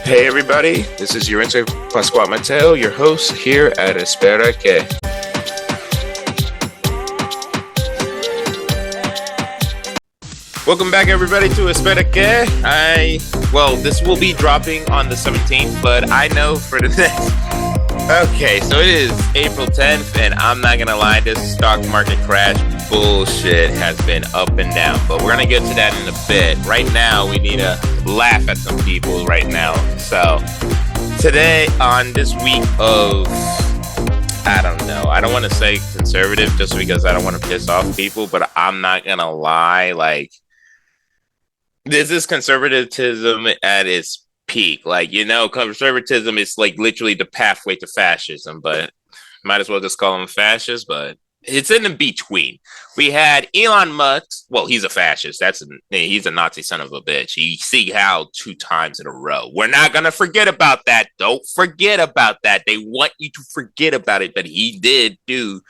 Hey everybody, this is Yarince Pascual Mateo, your host here at Espera Que. Welcome back everybody to Espera Que. This will be dropping on the 17th, but I know for the next... Okay, so it is April 10th, and I'm not gonna lie, this stock market crash bullshit has been up and down, but we're gonna get to that in a bit. Right now, we need to laugh at some people right now. So today, on this week of, I don't know, I don't want to say conservative just because I don't want to piss off people, but I'm not gonna lie, like, this is conservatism at its peak. Like, conservatism is like literally the pathway to fascism, but might as well just call them fascists, but it's in the between. We had Elon Musk. Well, he's a fascist. He's a Nazi son of a bitch. You see how 2 times in a row. We're not going to forget about that. Don't forget about that. They want you to forget about it, but he did do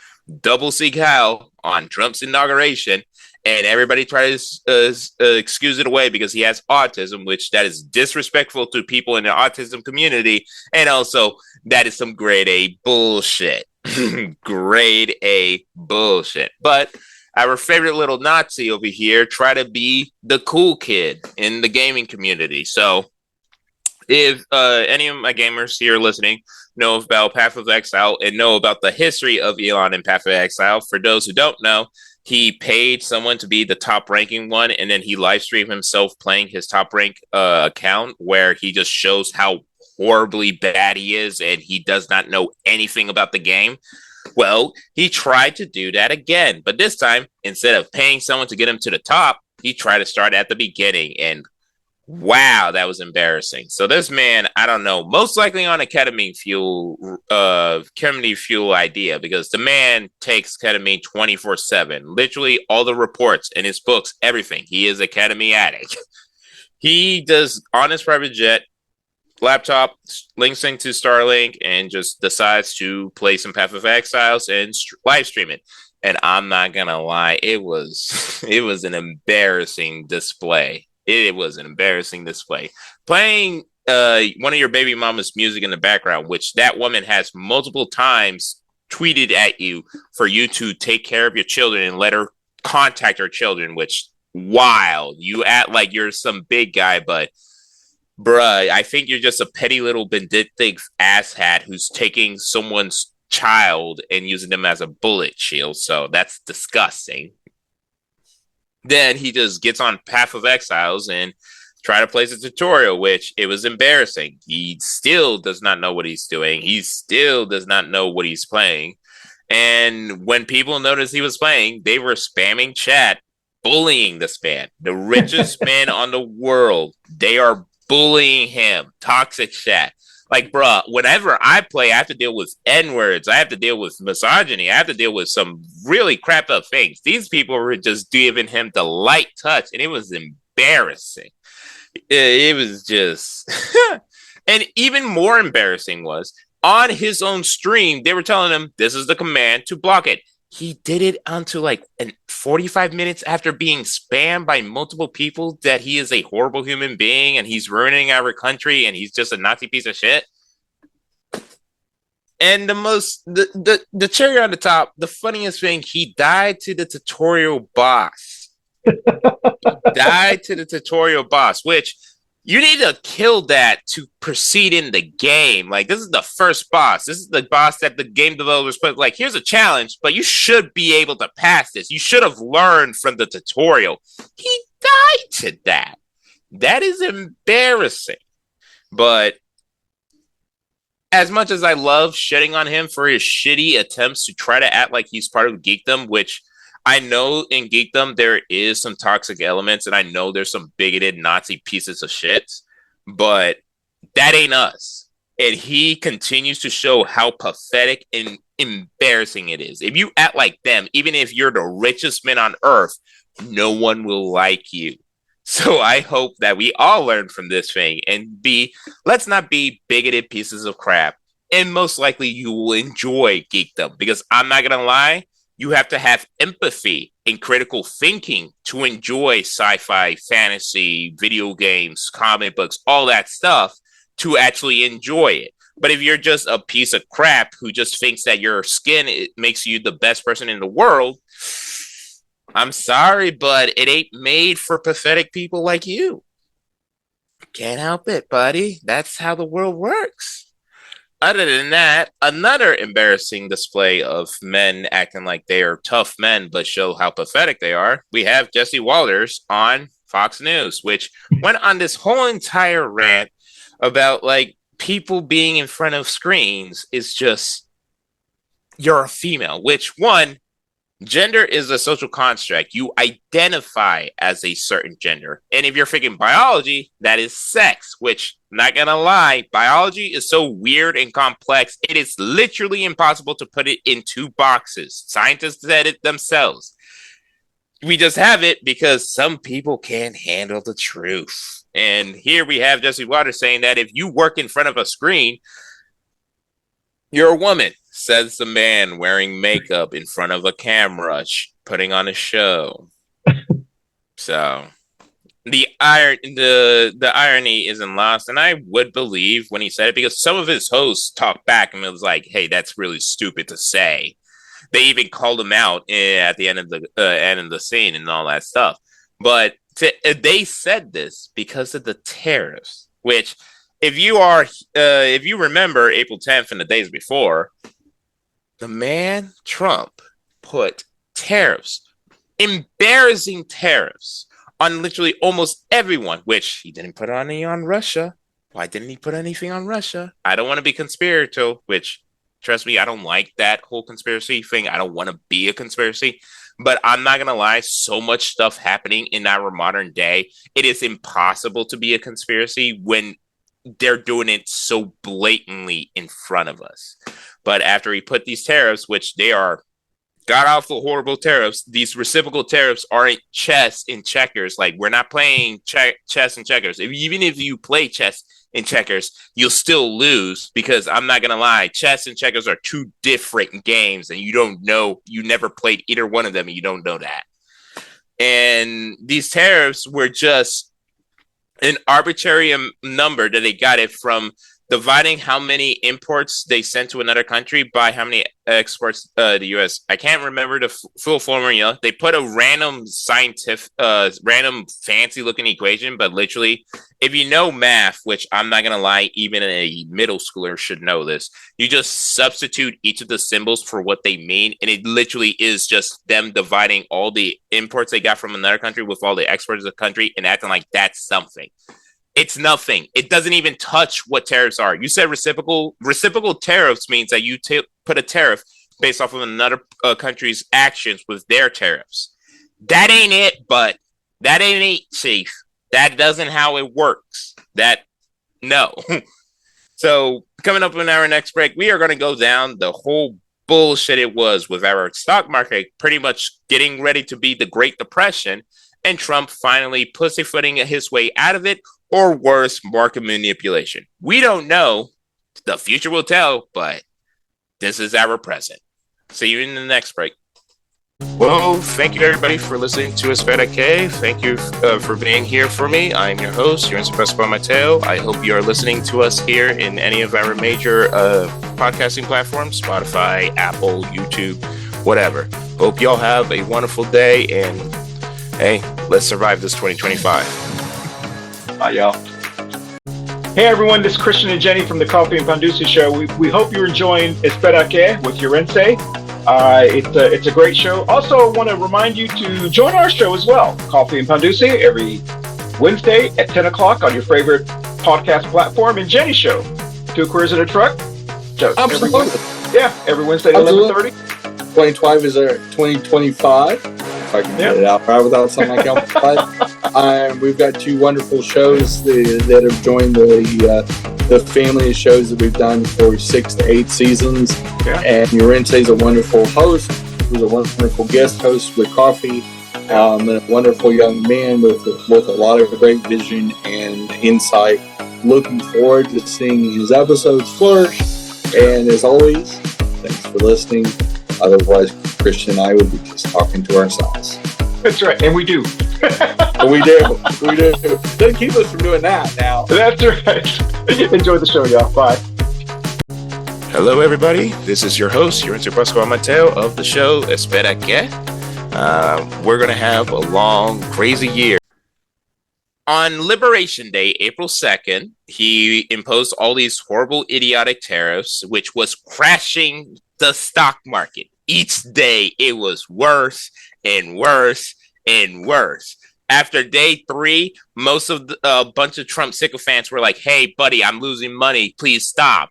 double Sieg Heil on Trump's inauguration. And everybody tries to excuse it away because he has autism, which that is disrespectful to people in the autism community. And also, that is some grade A bullshit. Grade A bullshit. But our favorite little Nazi over here try to be the cool kid in the gaming community. So if any of my gamers here listening know about Path of Exile and know about the history of Elon and Path of Exile, for those who don't know, he paid someone to be the top ranking one, and then he live streamed himself playing his top rank account where he just shows how horribly bad he is and he does not know anything about the game. Well, he tried to do that again, but this time, instead of paying someone to get him to the top, he tried to start at the beginning, and wow, that was embarrassing. So this man, I don't know, most likely on a ketamine fuel idea, because the man takes ketamine 24/7. Literally all the reports in his books, everything. He is a ketamine addict. He does on his private jet, laptop, links into Starlink, and just decides to play some Path of Exiles and live stream it. And I'm not gonna lie, it was an embarrassing display. It was an embarrassing display. Playing one of your baby mama's music in the background, which that woman has multiple times tweeted at you for you to take care of your children and let her contact her children, which, wild. You act like you're some big guy, but bruh, I think you're just a petty little vindictive asshat who's taking someone's child and using them as a bullet shield. So that's disgusting. Then he just gets on Path of Exiles and try to play the tutorial, which it was embarrassing. He still does not know what he's doing. He still does not know what he's playing. And when people noticed he was playing, they were spamming chat, bullying this man, the richest man on the world. They are bullying him. Toxic chat. Like, bruh, whenever I play, I have to deal with N-words. I have to deal with misogyny. I have to deal with some really crap up things. These people were just giving him the light touch, and it was embarrassing. It was just... And even more embarrassing was, on his own stream, they were telling him, this is the command to block it. He did it until like 45 minutes after being spammed by multiple people that he is a horrible human being and he's ruining our country and he's just a Nazi piece of shit. And the cherry on the top, the funniest thing, he died to the tutorial boss. Which you need to kill that to proceed in the game. Like, this is the first boss. This is the boss that the game developers put, like, here's a challenge, but you should be able to pass this. You should have learned from the tutorial. He died to that. That is embarrassing. But as much as I love shitting on him for his shitty attempts to try to act like he's part of geekdom, which I know in geekdom there is some toxic elements, and I know there's some bigoted Nazi pieces of shit, but that ain't us. And he continues to show how pathetic and embarrassing it is. If you act like them, even if you're the richest man on earth, no one will like you. So I hope that we all learn from this thing and let's not be bigoted pieces of crap. And most likely you will enjoy geekdom, because I'm not going to lie, you have to have empathy and critical thinking to enjoy sci-fi, fantasy, video games, comic books, all that stuff. to actually enjoy it. But if you're just a piece of crap who just thinks that your skin it makes you the best person in the world, I'm sorry, but it ain't made for pathetic people like you. Can't help it, buddy. That's how the world works. Other than that, another embarrassing display of men acting like they are tough men but show how pathetic they are. We have Jesse Walters on Fox News, which went on this whole entire rant about like people being in front of screens is just, you're a female, which one, gender is a social construct. You identify as a certain gender. And if you're thinking biology, that is sex, which, not gonna lie, biology is so weird and complex, it is literally impossible to put it in two boxes. Scientists said it themselves. We just have it because some people can't handle the truth. And here we have Jesse Waters saying that if you work in front of a screen, you're a woman, says the man wearing makeup in front of a camera, putting on a show. So the irony isn't lost, and I would believe when he said it, because some of his hosts talked back and it was like, "Hey, that's really stupid to say." They even called him out at the end of the scene and all that stuff. But they said this because of the tariffs, which, if you remember April 10th and the days before, the man Trump put tariffs, embarrassing tariffs, on literally almost everyone, which he didn't put any on Russia. Why didn't he put anything on Russia? I don't want to be conspiratorial, which, trust me, I don't like that whole conspiracy thing. I don't want to be a conspiracy. But I'm not going to lie, so much stuff happening in our modern day, it is impossible to be a conspiracy when they're doing it so blatantly in front of us. But after he put these tariffs, which they are god-awful, horrible tariffs, these reciprocal tariffs aren't chess and checkers. Like, we're not playing chess and checkers. Even if you play chess and checkers, you'll still lose, because I'm not going to lie, chess and checkers are two different games, and you never played either one of them, and you don't know that. And these tariffs were just an arbitrary number that they got it from dividing how many imports they sent to another country by how many exports the U.S. I can't remember the full formula. They put a random random fancy-looking equation, but literally, if you know math, which I'm not going to lie, even a middle schooler should know this, you just substitute each of the symbols for what they mean, and it literally is just them dividing all the imports they got from another country with all the exports of the country and acting like that's something. It's nothing. It doesn't even touch what tariffs are. You said reciprocal. Reciprocal tariffs means that you put a tariff based off of another country's actions with their tariffs. That ain't it, but that ain't it, Chief. That doesn't how it works. No. So coming up in our next break, we are going to go down the whole bullshit it was with our stock market pretty much getting ready to be the Great Depression, and Trump finally pussyfooting his way out of it, or worse, market manipulation. We don't know. The future will tell, but this is our present. See you in the next break. Well, thank you everybody for listening to Espera Que. Thank you for being here for me. I'm your host, Yarince Pascual Mateo. I hope you are listening to us here in any of our major podcasting platforms, Spotify, Apple, YouTube, whatever. Hope y'all have a wonderful day, and hey, let's survive this 2025. Bye, y'all. Hey, everyone. This is Christian and Jenny from the Coffee and Pandusi Show. We hope you're enjoying Espera Que with Yarince. It's a great show. Also, I want to remind you to join our show as well, Coffee and Pandusi, every Wednesday at 10 o'clock on your favorite podcast platform. And Jenny's show, Two Queers in a Truck. Absolutely. Every Wednesday at 11:30. 2025 is our 2025. If I can get it out right without sounding like I'm we've got two wonderful shows that have joined the family of shows that we've done for 6 to 8 seasons. Yeah. And Yarince is a wonderful host, who's a wonderful guest host with coffee, and a wonderful young man with a lot of great vision and insight. Looking forward to seeing his episodes flourish. And as always, thanks for listening. Otherwise, Christian and I would be just talking to ourselves. That's right, and we do. We do. Doesn't keep us from doing that now. That's right. Enjoy the show, y'all. Bye. Hello, everybody. This is your host, Yarince Pascual Mateo of the show Espera Que. We're going to have a long, crazy year. On Liberation Day, April 2nd, he imposed all these horrible, idiotic tariffs, which was crashing the stock market. Each day, it was worse and worse and worse. After day 3, most of a bunch of Trump sycophants were like, hey, buddy, I'm losing money. Please stop.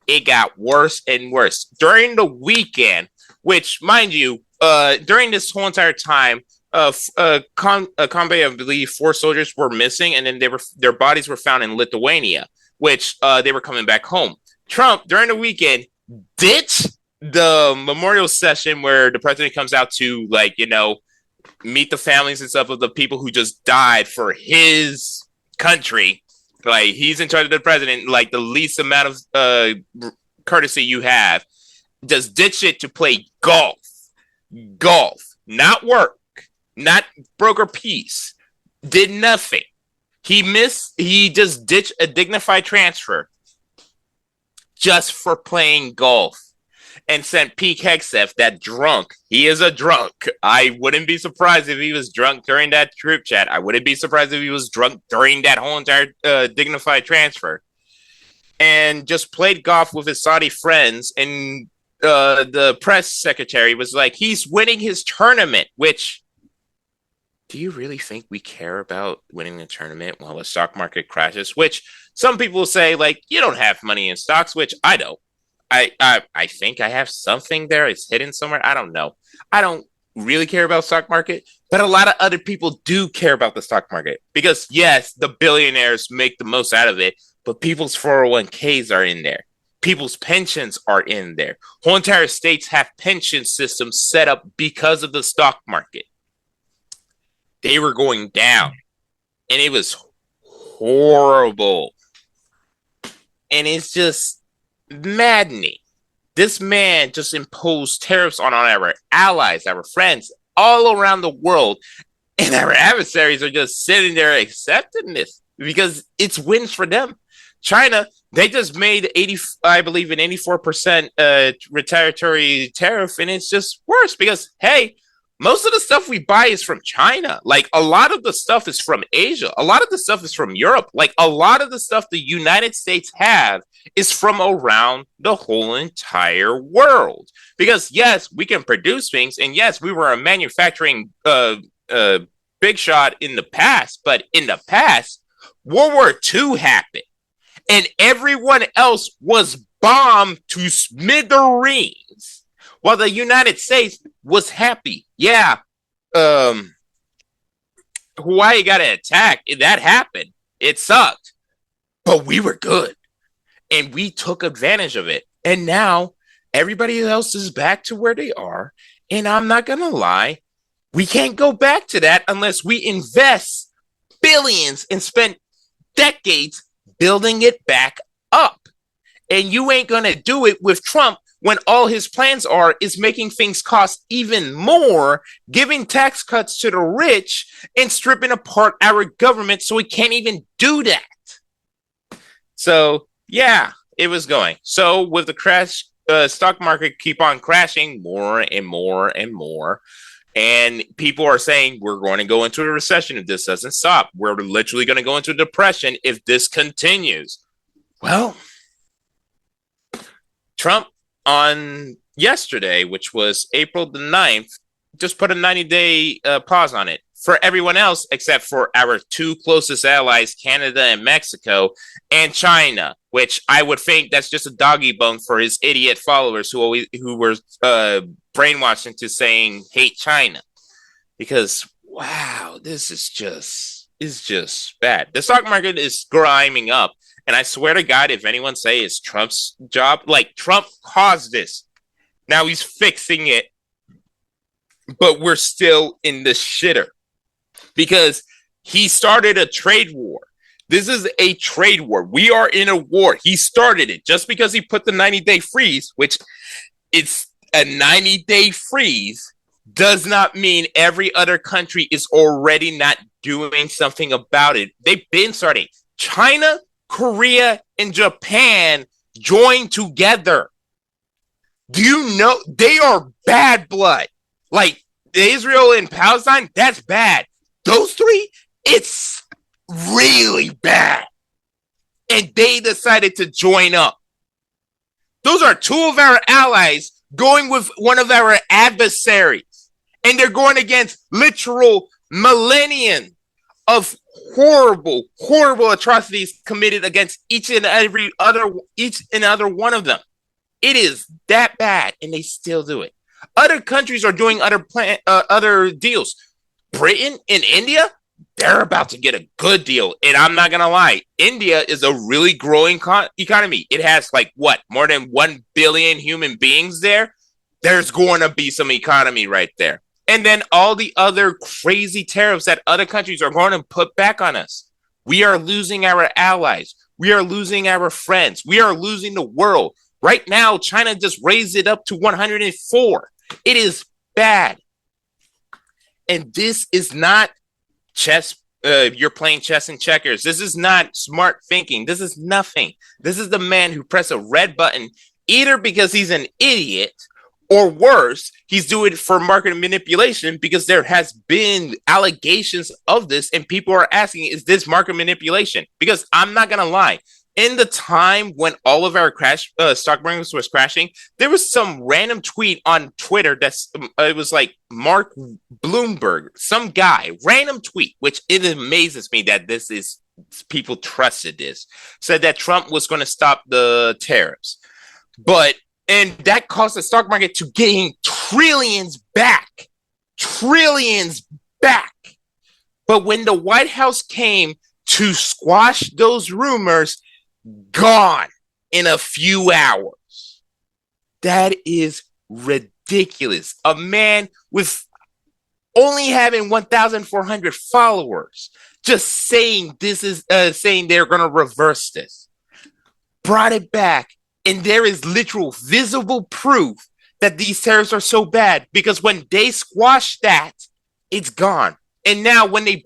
It got worse and worse. During the weekend, which, mind you, during this whole entire time, convoy, I believe 4 soldiers were missing, and then their bodies were found in Lithuania, which they were coming back home. Trump, during the weekend, ditched the memorial session where the president comes out to, like, you know, meet the families and stuff of the people who just died for his country. Like, he's in charge of the president, like, the least amount of courtesy you have. Just ditch it to play golf. Golf, not work. Not broker peace, did nothing. He just ditched a dignified transfer just for playing golf and sent Pete Hegseth, that drunk. He is a drunk. I wouldn't be surprised if he was drunk during that group chat. I wouldn't be surprised if he was drunk during that whole entire dignified transfer. And just played golf with his Saudi friends. And the press secretary was like, he's winning his tournament, which... Do you really think we care about winning the tournament while the stock market crashes? Which some people say, like, you don't have money in stocks, which I don't. I think I have something there. It's hidden somewhere. I don't know. I don't really care about stock market, but a lot of other people do care about the stock market because, yes, the billionaires make the most out of it, but people's 401ks are in there. People's pensions are in there. Whole entire states have pension systems set up because of the stock market. They were going down, and it was horrible. And it's just maddening. This man just imposed tariffs on our allies, our friends, all around the world, and our adversaries are just sitting there accepting this because it's wins for them. China, they just made an 84% retaliatory tariff, and it's just worse because, hey, most of the stuff we buy is from China. Like, a lot of the stuff is from Asia. A lot of the stuff is from Europe. Like, a lot of the stuff the United States have is from around the whole entire world. Because, yes, we can produce things. And, yes, we were a manufacturing big shot in the past. But in the past, World War II happened. And everyone else was bombed to smithereens. While the United States was happy. Yeah. Hawaii got attacked. That happened. It sucked. But we were good. And we took advantage of it. And now everybody else is back to where they are. And I'm not going to lie. We can't go back to that unless we invest billions and spend decades building it back up. And you ain't going to do it with Trump when all his plans is making things cost even more, giving tax cuts to the rich, and stripping apart our government so we can't even do that. So, yeah, it was going. So, with the crash, stock market keep on crashing more and more and more, and people are saying we're going to go into a recession if this doesn't stop. We're literally going to go into a depression if this continues. Well, Trump on yesterday, which was April the 9th, just put a 90-day pause on it for everyone else except for our 2 closest allies, Canada and Mexico, and China, which I would think that's just a doggy bone for his idiot followers who were brainwashed into saying hate China. Because, wow, this is just bad. The stock market is grinding up. And I swear to God, if anyone say it's Trump's job, like, Trump caused this. Now he's fixing it. But we're still in the shitter. Because he started a trade war. This is a trade war. We are in a war. He started it just because he put the 90-day freeze, which it's a 90-day freeze, does not mean every other country is already not doing something about it. They've been starting. China, Korea, and Japan joined together. Do you know they are bad blood? Like Israel and Palestine, that's bad. Those three, it's really bad. And they decided to join up. Those are two of our allies going with one of our adversaries. And they're going against literal millennia of horrible, horrible atrocities committed against each and other one of them. It is that bad, and they still do it. Other countries are doing other deals. Britain and India, they're about to get a good deal. And I'm not going to lie, India is a really growing economy. It has more than 1 billion human beings there. There's going to be some economy right there. And then all the other crazy tariffs that other countries are going to put back on us. We are losing our allies. We are losing our friends. We are losing the world. Right now, China just raised it up to 104. It is bad. And this is not chess. You're playing chess and checkers. This is not smart thinking. This is nothing. This is the man who pressed a red button either because he's an idiot or worse, he's doing it for market manipulation because there has been allegations of this and people are asking, is this market manipulation? Because I'm not going to lie. In the time when all of our stock markets was crashing, there was some random tweet on Twitter it was like Mark Bloomberg, some guy, random tweet, which it amazes me that people trusted this, said that Trump was going to stop the tariffs. And that caused the stock market to gain trillions back. But when the White House came to squash those rumors, gone in a few hours. That is ridiculous. A man with only having 1,400 followers just saying saying they're going to reverse this. Brought it back. And there is literal visible proof that these tariffs are so bad because when they squashed that, it's gone. And now when they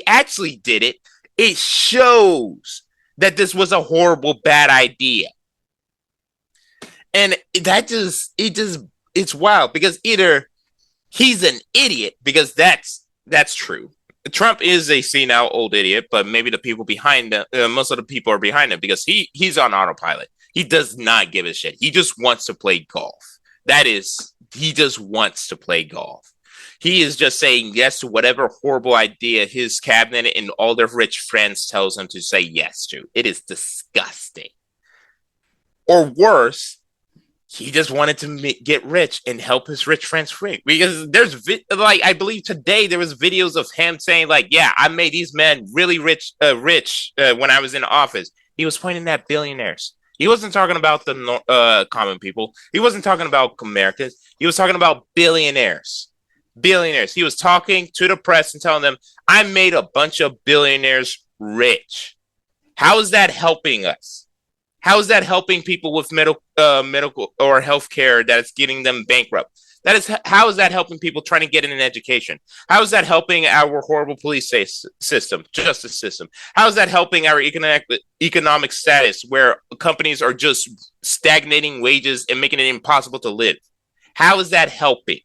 actually did it, it shows that this was a horrible, bad idea. And it's wild because either he's an idiot because that's true. Trump is a senile old idiot, but maybe the people behind him, most of the people are behind him because he's on autopilot. He does not give a shit. He just wants to play golf. He just wants to play golf. He is just saying yes to whatever horrible idea his cabinet and all their rich friends tells him to say yes to. It is disgusting. Or worse, he just wanted to get rich and help his rich friends free. Because I believe today there was videos of him saying yeah, I made these men really rich when I was in office. He was pointing at billionaires. He wasn't talking about the common people. He wasn't talking about Americans. He was talking about billionaires. He was talking to the press and telling them, I made a bunch of billionaires rich. How is that helping us? How is that helping people with medical or health care that is getting them bankrupt? How is that helping people trying to get in an education? How is that helping our horrible police system, justice system? How is that helping our economic status where companies are just stagnating wages and making it impossible to live? How is that helping?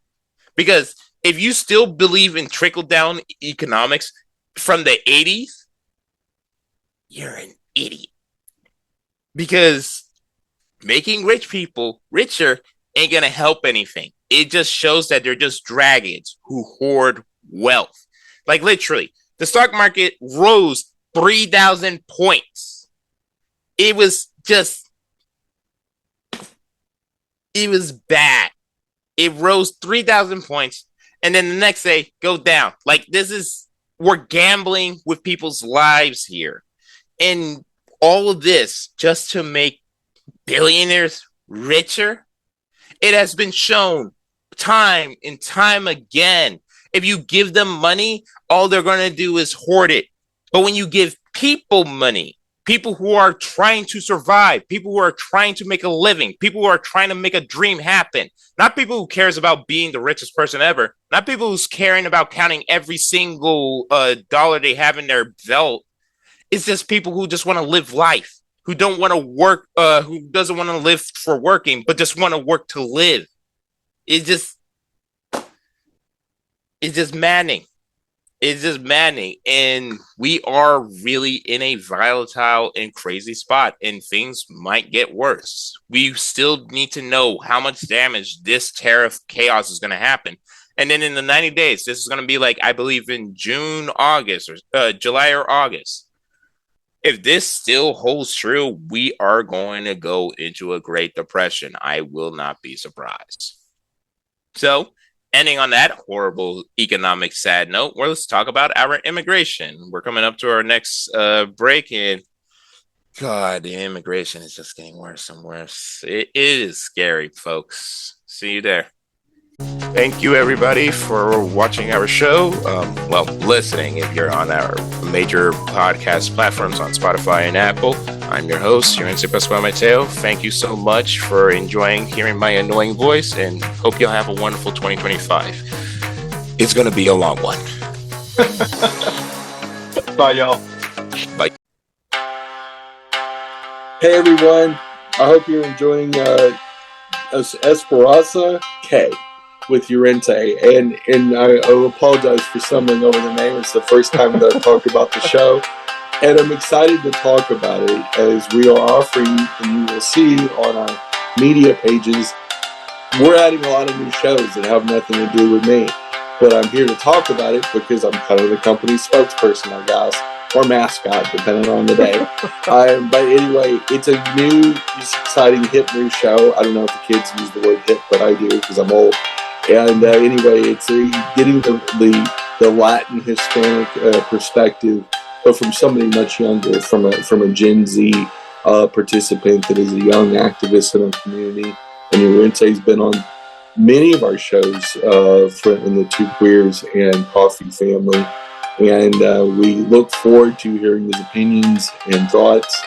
Because if you still believe in trickle-down economics from the 80s, you're an idiot. Because making rich people richer ain't going to help anything. It just shows that they're just dragons who hoard wealth. Like literally, the stock market rose 3,000 points. It was bad. It rose 3,000 points. And then the next day, go down. We're gambling with people's lives here. And all of this just to make billionaires richer. It has been shown time and time again. If you give them money, all they're going to do is hoard it. But when you give people money, people who are trying to survive, people who are trying to make a living, people who are trying to make a dream happen. Not people who cares about being the richest person ever. Not people who's caring about counting every single dollar they have in their belt. It's just people who just want to live life, who don't want to work, who doesn't want to live for working, but just want to work to live. It's just maddening. It's just maddening. And we are really in a volatile and crazy spot, and things might get worse. We still need to know how much damage this tariff chaos is going to happen. And then in the 90 days, this is going to be like, I believe in June, August, or July or August. If this still holds true, we are going to go into a Great Depression. I will not be surprised. So, ending on that horrible economic sad note, let's talk about our immigration. We're coming up to our next break, and God, the immigration is just getting worse and worse. It is scary, folks. See you there. Thank you, everybody, for watching our show. Listening if you're on our major podcast platforms on Spotify and Apple. I'm your host, Yarince Pascual Mateo. Thank you so much for enjoying hearing my annoying voice, and hope you'll have a wonderful 2025. It's going to be a long one. Bye, y'all. Bye. Hey, everyone. I hope you're enjoying Espera Que with Yarince, and I apologize for stumbling over the name. It's the first time that I've talked about the show, and I'm excited to talk about it as we are offering, and you will see on our media pages, we're adding a lot of new shows that have nothing to do with me, but I'm here to talk about it because I'm kind of the company's spokesperson, I guess, or mascot, depending on the day. But anyway, it's a new, exciting, hip new show. I don't know if the kids use the word hip, but I do because I'm old. And anyway, it's getting the Latin Hispanic perspective, but from somebody much younger, from a Gen Z participant that is a young activist in our community. And Yarince's been on many of our shows in the Two Queers and Coffee family. And we look forward to hearing his opinions and thoughts.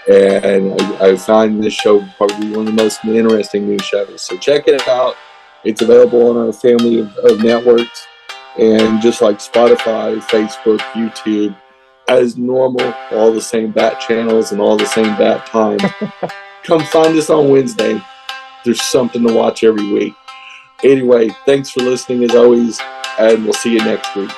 And I find this show probably one of the most interesting new shows. So check it out. It's available on our family of networks. And just like Spotify, Facebook, YouTube, as normal, all the same bat channels and all the same bat times. Come find us on Wednesday. There's something to watch every week. Anyway, thanks for listening as always, and we'll see you next week.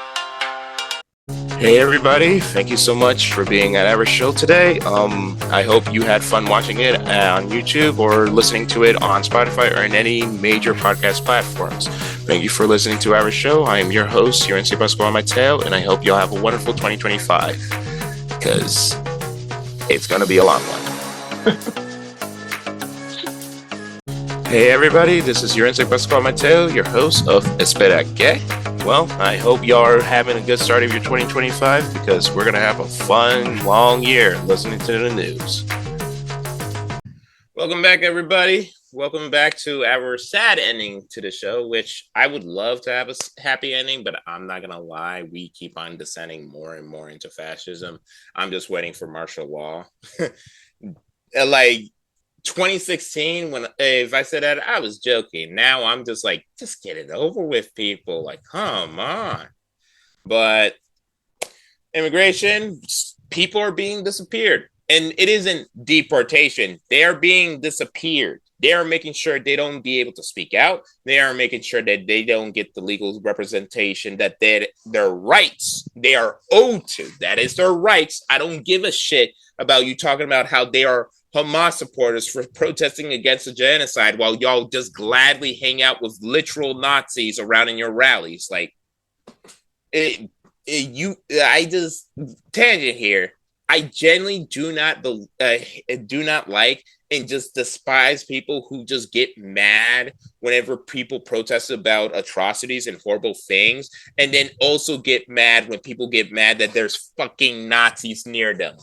Hey everybody, thank you so much for being at our show today. I hope you had fun watching it on YouTube or listening to it on Spotify or in any major podcast platforms. Thank you for listening to our show. I am your host, Yarince Pascual Mateo, and I hope you'll have a wonderful 2025 because it's going to be a long one. Hey everybody, this is Yarince Pascual Mateo, your host of Espera Que. Well, I hope y'all are having a good start of your 2025 because we're going to have a fun, long year listening to the news. Welcome back, everybody. Welcome back to our sad ending to the show, which I would love to have a happy ending, but I'm not going to lie. We keep on descending more and more into fascism. I'm just waiting for martial law. Like 2016, when if I said that, I was joking. Now I'm just like, just get it over with, people. Like, come on. But immigration, people are being disappeared. And it isn't deportation. They are being disappeared. They are making sure they don't be able to speak out. They are making sure that they don't get the legal representation that their rights they are owed to. That is their rights. I don't give a shit about you talking about how they are Hamas supporters for protesting against the genocide while y'all just gladly hang out with literal Nazis around in your rallies. Like, I just tangent here. I genuinely do not like and just despise people who just get mad whenever people protest about atrocities and horrible things, and then also get mad when people get mad that there's fucking Nazis near them.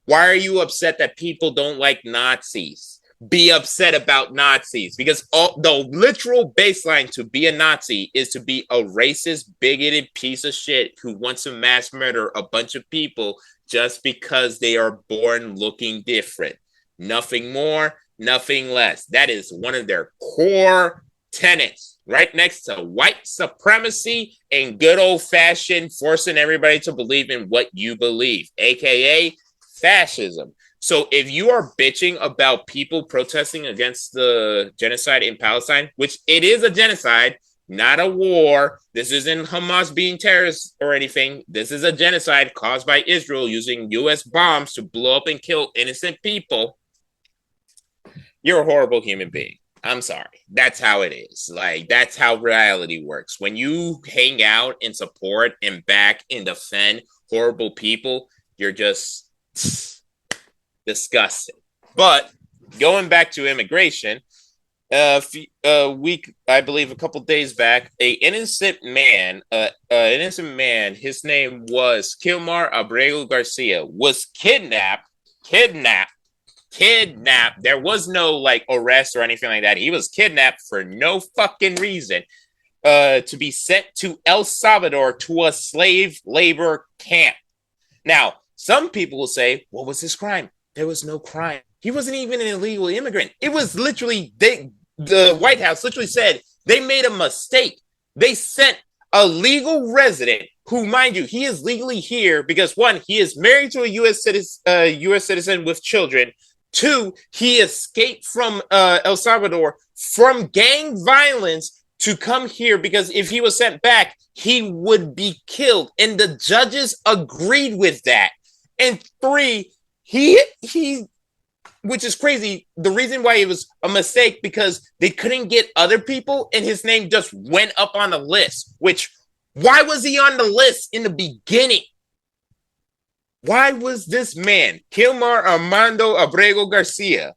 Why are you upset that people don't like Nazis? be upset about Nazis, because the literal baseline to be a Nazi is to be a racist, bigoted piece of shit who wants to mass murder a bunch of people just because they are born looking different. Nothing more, nothing less. That is one of their core tenets, right next to white supremacy and good old-fashioned forcing everybody to believe in what you believe, aka fascism. So if you are bitching about people protesting against the genocide in Palestine, which it is a genocide, not a war. This isn't Hamas being terrorists or anything. This is a genocide caused by Israel using U.S. bombs to blow up and kill innocent people. You're a horrible human being. I'm sorry. That's how it is. Like, that's how reality works. When you hang out and support and back and defend horrible people, you're just disgusting. But going back to immigration, a week, I believe a couple days back, an innocent man, his name was Kilmar Abrego Garcia, was kidnapped. There was no like arrest or anything like that. He was kidnapped for no fucking reason, to be sent to El Salvador to a slave labor camp. Now, some people will say, what was his crime? There was no crime. He wasn't even an illegal immigrant. It was literally, the White House literally said they made a mistake. They sent a legal resident who, mind you, he is legally here because, one, he is married to a U.S. citizen with children. Two, he escaped from El Salvador from gang violence to come here because if he was sent back, he would be killed. And the judges agreed with that. And three, he, which is crazy, the reason why it was a mistake because they couldn't get other people and his name just went up on the list, which, why was he on the list in the beginning? Why was this man, Kilmar Armando Abrego Garcia,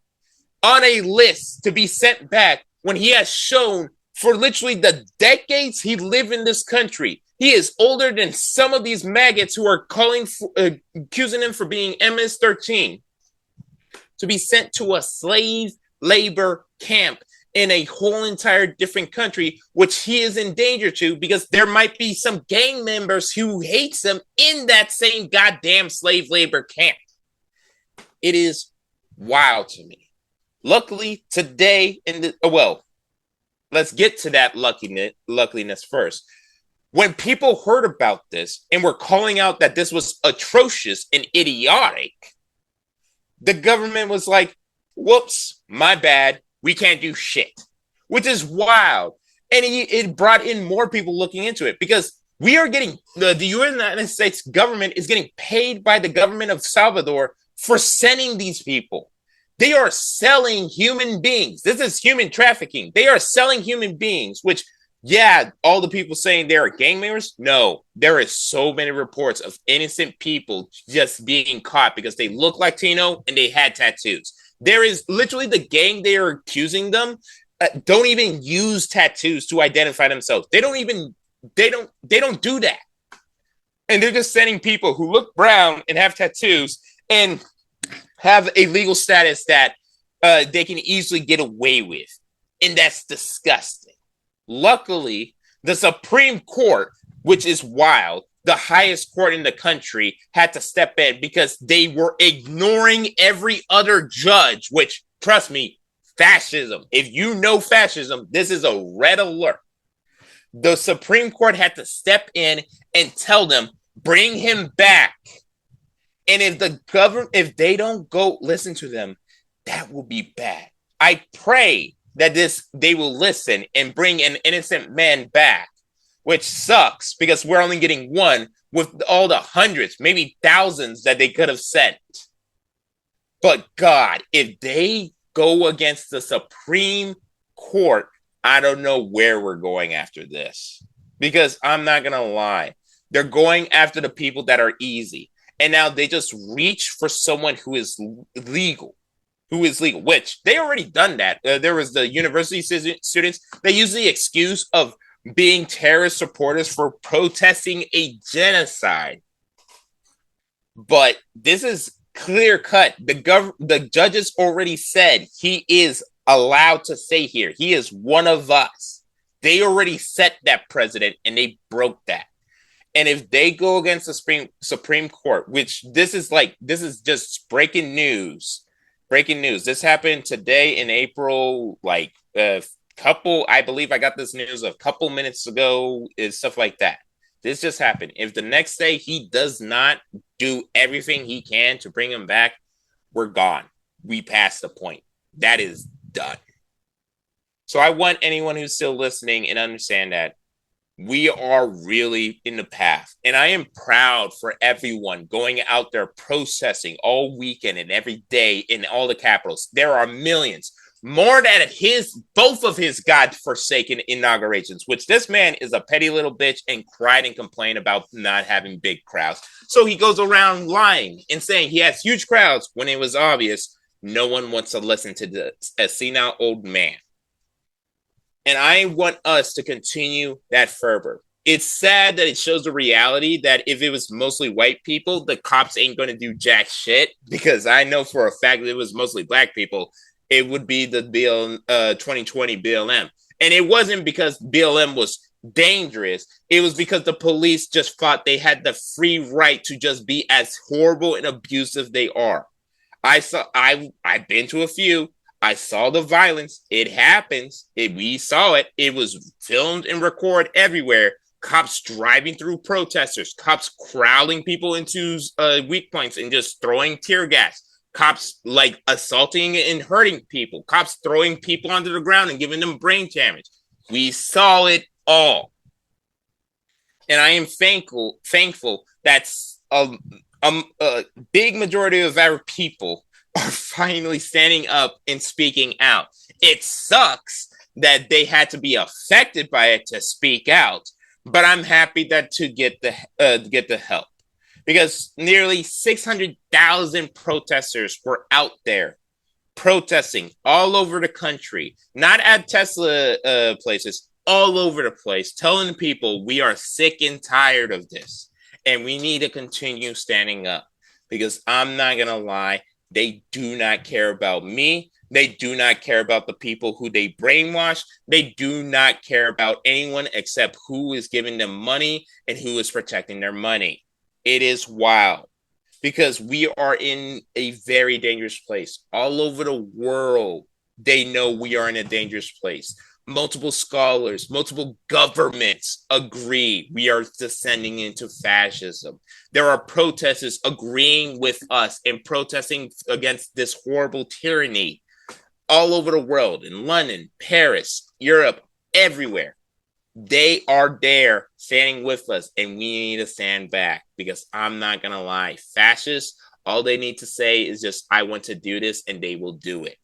on a list to be sent back when he has shown for literally the decades he lived in this country? He is older than some of these maggots who are accusing him for being MS-13, to be sent to a slave labor camp in a whole entire different country, which he is in danger to because there might be some gang members who hates him in that same goddamn slave labor camp. It is wild to me. Luckily, today, let's get to that luckiness first. When people heard about this and were calling out that this was atrocious and idiotic, the government was like, whoops, my bad. We can't do shit, which is wild. And it brought in more people looking into it because we are getting, the United States government is getting paid by the government of Salvador for sending these people. They are selling human beings. This is human trafficking. They are selling human beings, which, yeah, all the people saying they are gang members. No, there is so many reports of innocent people just being caught because they look Latino and they had tattoos. There is literally the gang they are accusing them don't even use tattoos to identify themselves. They don't do that. And they're just sending people who look brown and have tattoos and have a legal status that they can easily get away with. And that's disgusting. Luckily, the Supreme Court, which is wild, the highest court in the country, had to step in because they were ignoring every other judge, which, trust me, fascism. If you know fascism, this is a red alert. The Supreme Court had to step in and tell them, bring him back. And if the government, if they don't go listen to them, that will be bad. I pray that they will listen and bring an innocent man back, which sucks because we're only getting one with all the hundreds, maybe thousands that they could have sent. But God, if they go against the Supreme Court, I don't know where we're going after this. Because I'm not going to lie. They're going after the people that are easy. And now they just reach for someone who is legal. Which they already done that. There was the university students. They use the excuse of being terrorist supporters for protesting a genocide. But this is clear cut. The judges already said he is allowed to stay here. He is one of us. They already set that precedent, and they broke that. And if they go against the Supreme Court, which this is just breaking news. Breaking news. This happened today in April, I believe I got this news a couple minutes ago, is stuff like that. This just happened. If the next day he does not do everything he can to bring him back, we're gone. We passed the point. That is done. So I want anyone who's still listening and understand that we are really in the path. And I am proud for everyone going out there protesting all weekend and every day in all the capitals. There are millions. More than at both of his godforsaken inaugurations, which this man is a petty little bitch and cried and complained about not having big crowds. So he goes around lying and saying he has huge crowds when it was obvious no one wants to listen to a senile old man. And I want us to continue that fervor. It's sad that it shows the reality that if it was mostly white people, the cops ain't going to do jack shit, because I know for a fact that it was mostly black people. It would be the 2020 BLM. And it wasn't because BLM was dangerous. It was because the police just thought they had the free right to just be as horrible and abusive they are. I've been to a few. I saw the violence. It happens. We saw it. It was filmed and recorded everywhere. Cops driving through protesters. Cops crowding people into weak points and just throwing tear gas. Cops assaulting and hurting people. Cops throwing people onto the ground and giving them brain damage. We saw it all. And I am thankful that a big majority of our people are finally standing up and speaking out. It sucks that they had to be affected by it to speak out, but I'm happy that to get the help. Because nearly 600,000 protesters were out there protesting all over the country, not at Tesla places, all over the place, telling people we are sick and tired of this and we need to continue standing up. Because I'm not going to lie, they do not care about me. They do not care about the people who they brainwash. They do not care about anyone except who is giving them money and who is protecting their money. It is wild, because we are in a very dangerous place. All over the world, they know we are in a dangerous place. Multiple scholars, multiple governments agree we are descending into fascism. There are protesters agreeing with us and protesting against this horrible tyranny all over the world, in London, Paris, Europe, everywhere. They are there standing with us, and we need to stand back, because I'm not going to lie. Fascists, all they need to say is just, I want to do this, and they will do it.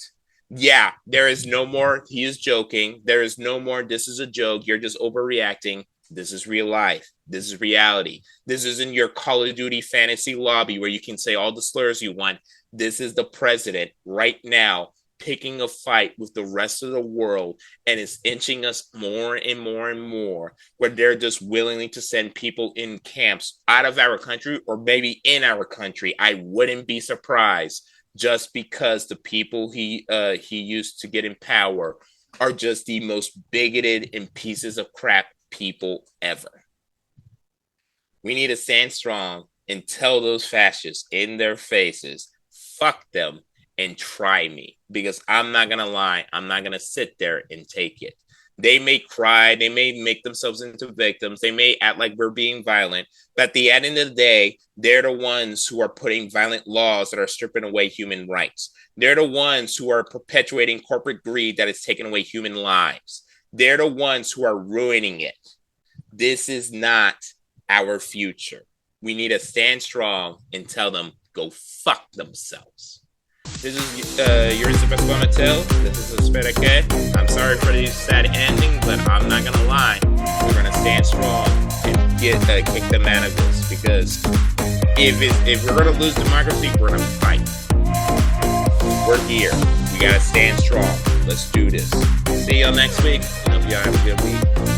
Yeah, there is no more, he is joking. There is no more, this is a joke. You're just overreacting. This is real life. This is reality. This isn't your Call of Duty fantasy lobby where you can say all the slurs you want. This is the president right now picking a fight with the rest of the world, and it's inching us more and more and more, where they're just willingly to send people in camps out of our country, or maybe in our country. I wouldn't be surprised, just because the people he used to get in power are just the most bigoted and pieces of crap people ever. We need to stand strong and tell those fascists in their faces, fuck them and try me, because I'm not going to lie. I'm not going to sit there and take it. They may cry. They may make themselves into victims. They may act like we're being violent. But at the end of the day, they're the ones who are putting violent laws that are stripping away human rights. They're the ones who are perpetuating corporate greed that is taking away human lives. They're the ones who are ruining it. This is not our future. We need to stand strong and tell them, go fuck themselves. This is Yarince Pascual Mateo. This is Espera Que. I'm sorry for the sad ending, but I'm not going to lie. We're going to stand strong and kick them out of this, because if we're going to lose democracy, we're going to fight. We're here. We got to stand strong. Let's do this. See y'all next week. I hope y'all have a good week.